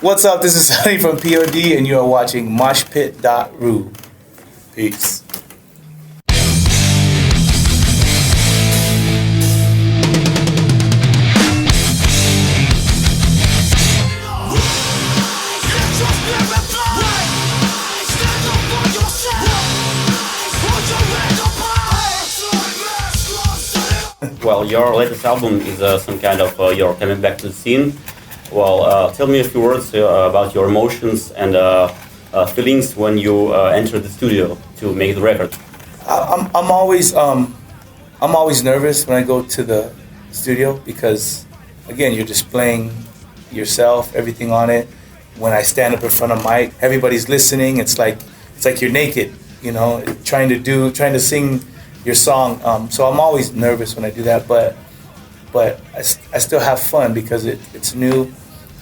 What's up? This is Sonny from P.O.D. and you are watching MOSHPIT.ru. Peace. Well, your latest album is some kind of your coming back to the scene. Well, tell me a few words about your emotions and feelings when you enter the studio to make the record. I'm always nervous when I go to the studio because, again, you're displaying yourself, everything on it. When I stand up in front of mic, everybody's listening. It's like you're naked, you know, trying to sing your song. So I'm always nervous when I do that, but I still have fun because it's new.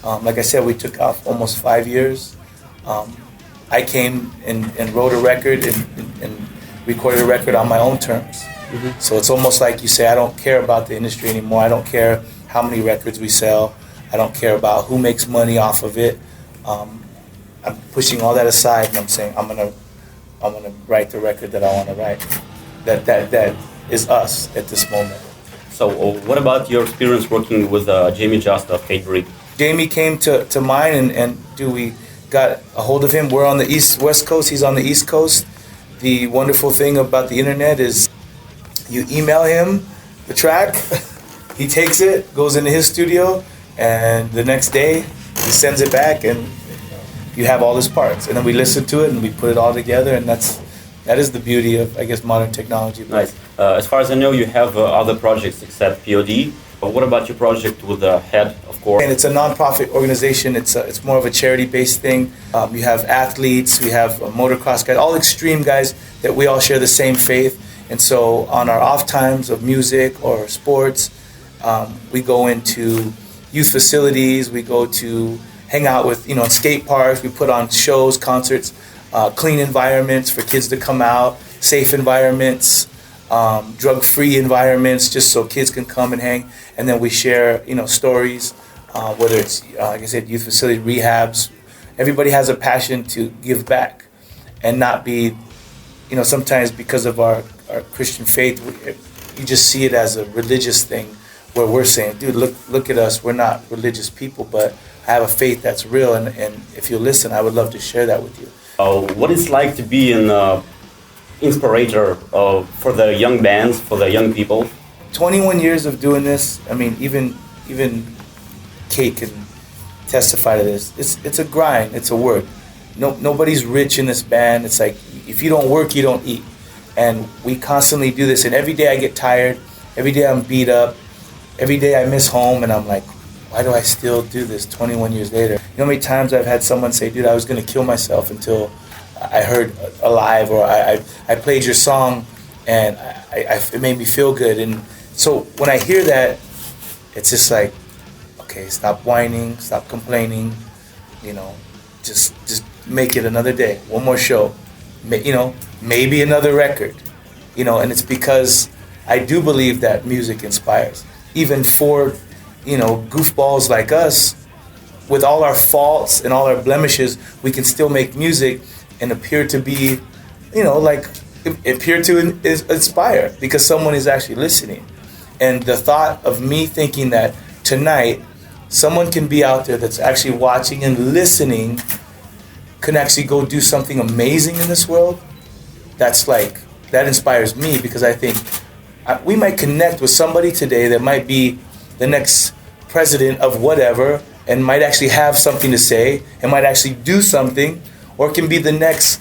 Like I said, we took off almost 5 years. I came and wrote a record and recorded a record on my own terms. Mm-hmm. So it's almost like you say, I don't care about the industry anymore. I don't care how many records we sell. I don't care about who makes money off of it. I'm pushing all that aside and I'm saying I'm gonna write the record that I want to write. That is us at this moment. So what about your experience working with Jamey Jasta of P.O.D? Jamey came to mine and we got a hold of him. We're on the West Coast, he's on the East Coast. The wonderful thing about the internet is you email him the track, he takes it, goes into his studio, and the next day he sends it back and you have all his parts. And then we listen to it and we put it all together, and that is the beauty of, I guess, modern technology. Nice. As far as I know, you have other projects except P.O.D. But what about your project with the Head, of course? And it's a non-profit organization. It's more of a charity-based thing. You have athletes, we have motocross guys, all extreme guys that we all share the same faith. And so on our off times of music or sports, we go into youth facilities. We go to hang out with, skate parks. We put on shows, concerts. Clean environments for kids to come out, safe environments, drug-free environments, just so kids can come and hang. And then we share, stories, whether it's, like I said, youth facility, rehabs. Everybody has a passion to give back and not be, sometimes because of our Christian faith, you just see it as a religious thing where we're saying, dude, look at us. We're not religious people, but I have a faith that's real. And if you listen, I would love to share that with you. What it's like to be an inspirator for the young bands, for the young people? 21 years of doing this. I mean, even Kate can testify to this. It's a grind. It's a work. Nobody's rich in this band. It's like if you don't work, you don't eat. And we constantly do this. And every day I get tired. Every day I'm beat up. Every day I miss home, and I'm like, why do I still do this 21 years later? You know how many times I've had someone say, dude, I was going to kill myself until I heard Alive, or I played your song and it made me feel good. And so when I hear that, it's just like, okay, stop whining, stop complaining, just make it another day, one more show, maybe another record, and it's because I do believe that music inspires. Even for goofballs like us, with all our faults and all our blemishes, we can still make music and appear to be, appear to inspire because someone is actually listening. And the thought of me thinking that tonight, someone can be out there that's actually watching and listening, can actually go do something amazing in this world, that inspires me, because I think we might connect with somebody today that might be the next president of whatever, and might actually have something to say, and might actually do something, or can be the next,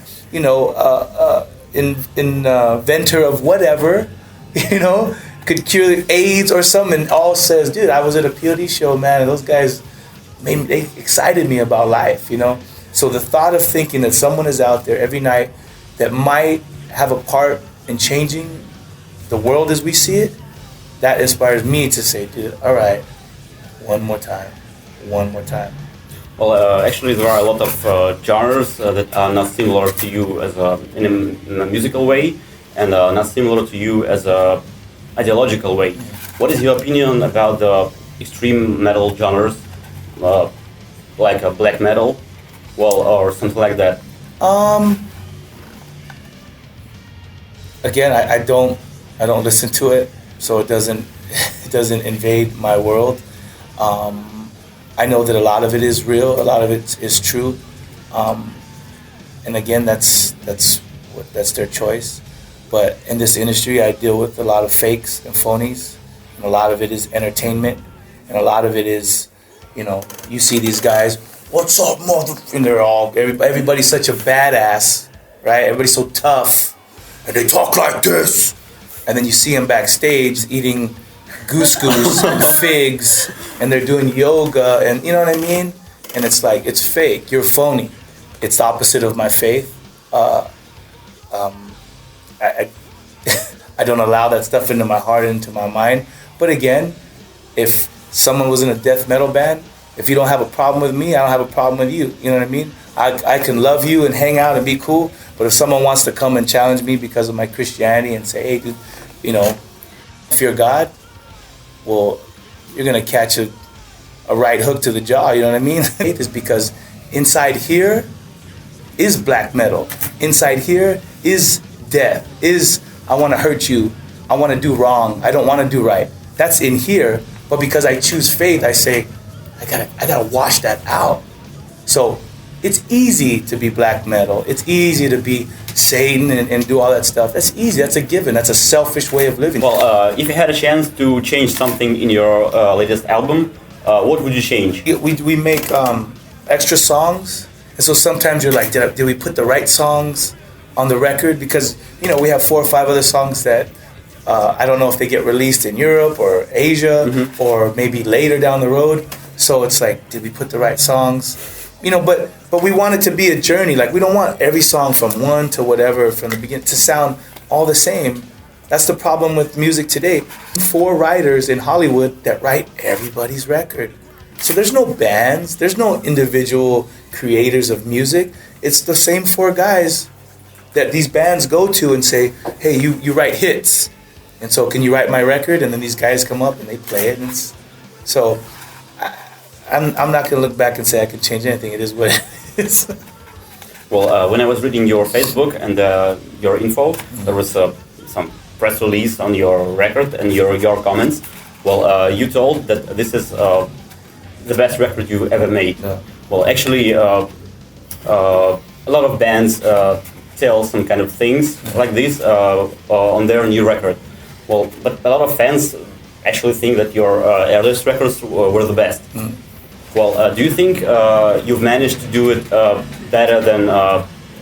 inventor of whatever, could cure AIDS or something, and all says, dude, I was at a P.O.D. show, man, and those guys, they excited me about life, So the thought of thinking that someone is out there every night that might have a part in changing the world as we see it, that inspires me to say, dude, all right, one more time. Well, actually, there are a lot of genres that are not similar to you as in a musical way, and not similar to you as a ideological way. What is your opinion about the extreme metal genres, like a black metal, well, or something like that? Again, I don't listen to it, so it doesn't it doesn't invade my world. I know that a lot of it is real, a lot of it is true, and again, that's their choice. But in this industry, I deal with a lot of fakes and phonies, and a lot of it is entertainment, and a lot of it is, you see these guys, what's up, mother? And everybody's such a badass, right? Everybody's so tough, and they talk like this. And then you see them backstage eating goose and figs, and they're doing yoga, and you know what I mean? And it's like, it's fake, you're phony. It's the opposite of my faith. I don't allow that stuff into my heart, into my mind. But again, if someone was in a death metal band, if you don't have a problem with me, I don't have a problem with you. You know what I mean? I can love you and hang out and be cool, but if someone wants to come and challenge me because of my Christianity and say, hey, dude, fear God, well, you're going to catch a right hook to the jaw, you know what I mean? It's because inside here is black metal. Inside here is death, is I want to hurt you, I want to do wrong, I don't want to do right. That's in here, but because I choose faith, I say, I gotta wash that out. So it's easy to be black metal. It's easy to be Satan and do all that stuff. That's easy. That's a given. That's a selfish way of living. Well, if you had a chance to change something in your latest album, what would you change? We make extra songs, and so sometimes you're like, did we put the right songs on the record? Because we have 4 or 5 other songs that I don't know if they get released in Europe or Asia or maybe later down the road. So it's like, did we put the right songs? But we want it to be a journey. Like, we don't want every song from one to whatever from the beginning to sound all the same. That's the problem with music today. 4 writers in Hollywood that write everybody's record. So there's no bands, there's no individual creators of music. It's the same 4 guys that these bands go to and say, hey, you write hits. And so can you write my record? And then these guys come up and they play it. And so I'm not going to look back and say I can change anything. It is what it is. Well, when I was reading your Facebook and your info, there was some press release on your record and your comments. Well, you told that this is the best record you ever made. Yeah. Well, actually, a lot of bands tell some kind of things like this on their new record. Well, but a lot of fans actually think that your earliest records were the best. Well, do you think you've managed to do it better than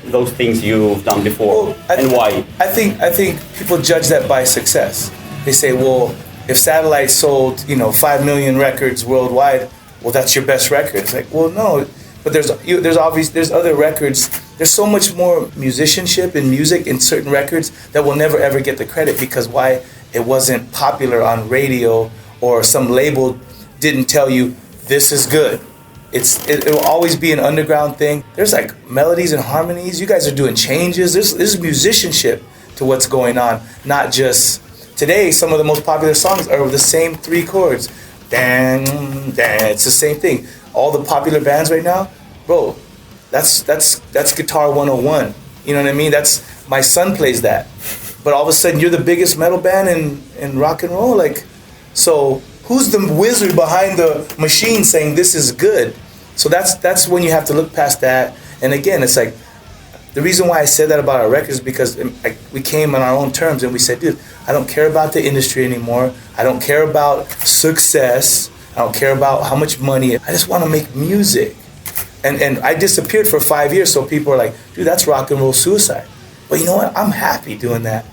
those things you've done before, and why? I think people judge that by success. They say, well, if Satellite sold 5 million records worldwide, well, that's your best record. It's like, well, no, but there's other records. There's so much more musicianship and music in certain records that will never ever get the credit because why it wasn't popular on radio or some label didn't tell you this is good. It will always be an underground thing. There's like melodies and harmonies. You guys are doing changes. There's musicianship to what's going on. Not just today. Some of the most popular songs are the same 3 chords. Dan, dan. It's the same thing. All the popular bands right now, bro. That's guitar 101. You know what I mean? That's my son plays that. But all of a sudden you're the biggest metal band in rock and roll. Like, so who's the wizard behind the machine saying this is good? So that's when you have to look past that. And again, it's like the reason why I said that about our records is because we came on our own terms and we said, dude, I don't care about the industry anymore. I don't care about success. I don't care about how much money. I just want to make music. And I disappeared for 5 years, so people are like, dude, that's rock and roll suicide. But you know what? I'm happy doing that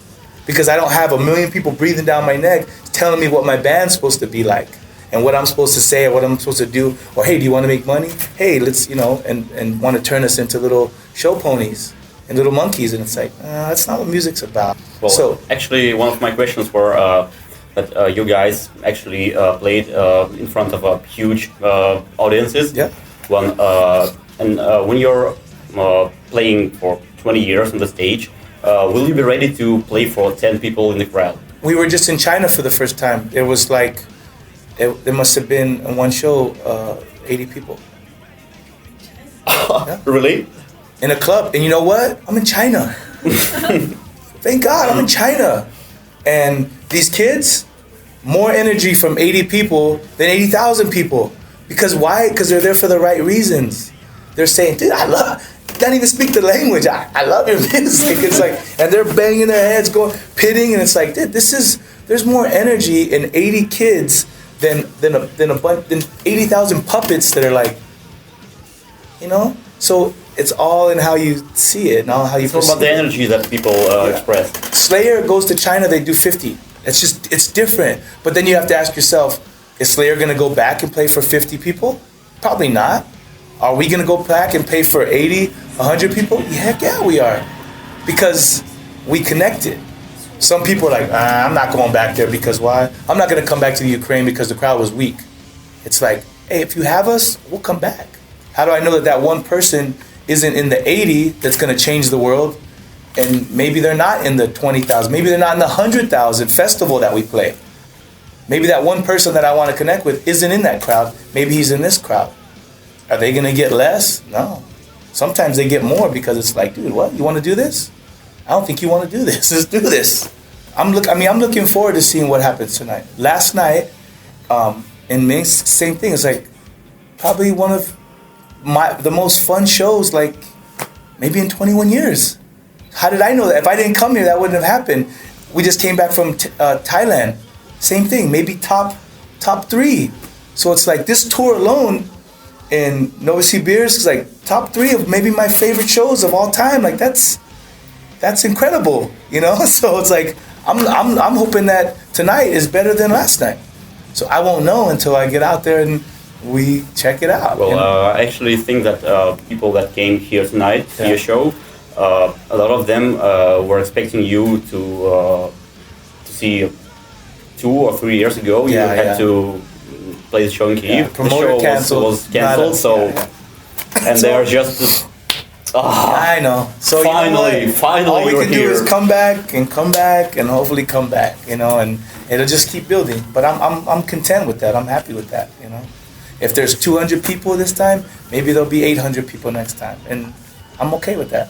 because I don't have a million people breathing down my neck telling me what my band's supposed to be like and what I'm supposed to say or what I'm supposed to do. Or, hey, do you want to make money? Hey, let's, and want to turn us into little show ponies and little monkeys. And it's like, that's not what music's about. Well, so actually, one of my questions were that you guys actually played in front of huge audiences. Yeah. When you're playing for 20 years on the stage, will you be ready to play for 10 people in the crowd? We were just in China for the first time. It was like, there must have been in one show 80 people. Really? In a club. And you know what? I'm in China. Thank God I'm in China. And these kids, more energy from 80 people than 80,000 people. Because why? Because they're there for the right reasons. They're saying, dude, can't even speak the language. I love your music. It's like, and they're banging their heads, going, pitting, and it's like, dude, there's more energy in 80 kids than 80,000 puppets that are like, you know? So it's all in how you see it, not how you perceive it. It's all about the energy that people express. Slayer goes to China, they do 50. It's different. But then you have to ask yourself, is Slayer going to go back and play for 50 people? Probably not. Are we going to go back and pay for 80, 100 people? Heck yeah, we are. Because we connected. Some people are like, I'm not going back there because why? I'm not going to come back to the Ukraine because the crowd was weak. It's like, hey, if you have us, we'll come back. How do I know that one person isn't in the 80 that's going to change the world? And maybe they're not in the 20,000. Maybe they're not in the 100,000 festival that we play. Maybe that one person that I want to connect with isn't in that crowd. Maybe he's in this crowd. Are they going to get less? No. Sometimes they get more because it's like, dude, what? You want to do this? I don't think you want to do this. Let's do this. I'm looking forward to seeing what happens tonight. Last night, in Minsk, same thing. It's like probably one of the most fun shows, like maybe in 21 years. How did I know that? If I didn't come here, that wouldn't have happened. We just came back from Thailand. Same thing, maybe top 3. So it's like this tour alone in Novosibirsk is like top 3 of maybe my favorite shows of all time. Like that's incredible, you know. So it's like I'm hoping that tonight is better than last night. So I won't know until I get out there and we check it out. Well, I actually think that people that came here tonight to your show, a lot of them were expecting you to see 2 or 3 years ago. You had to play the show in Kyiv. Promoter the show was cancelled, so and they are just. I know. So finally, all we you're can here. do is come back and hopefully come back, you know, and it'll just keep building. But I'm content with that. I'm happy with that, you know. If there's 200 people this time, maybe there'll be 800 people next time, and I'm okay with that.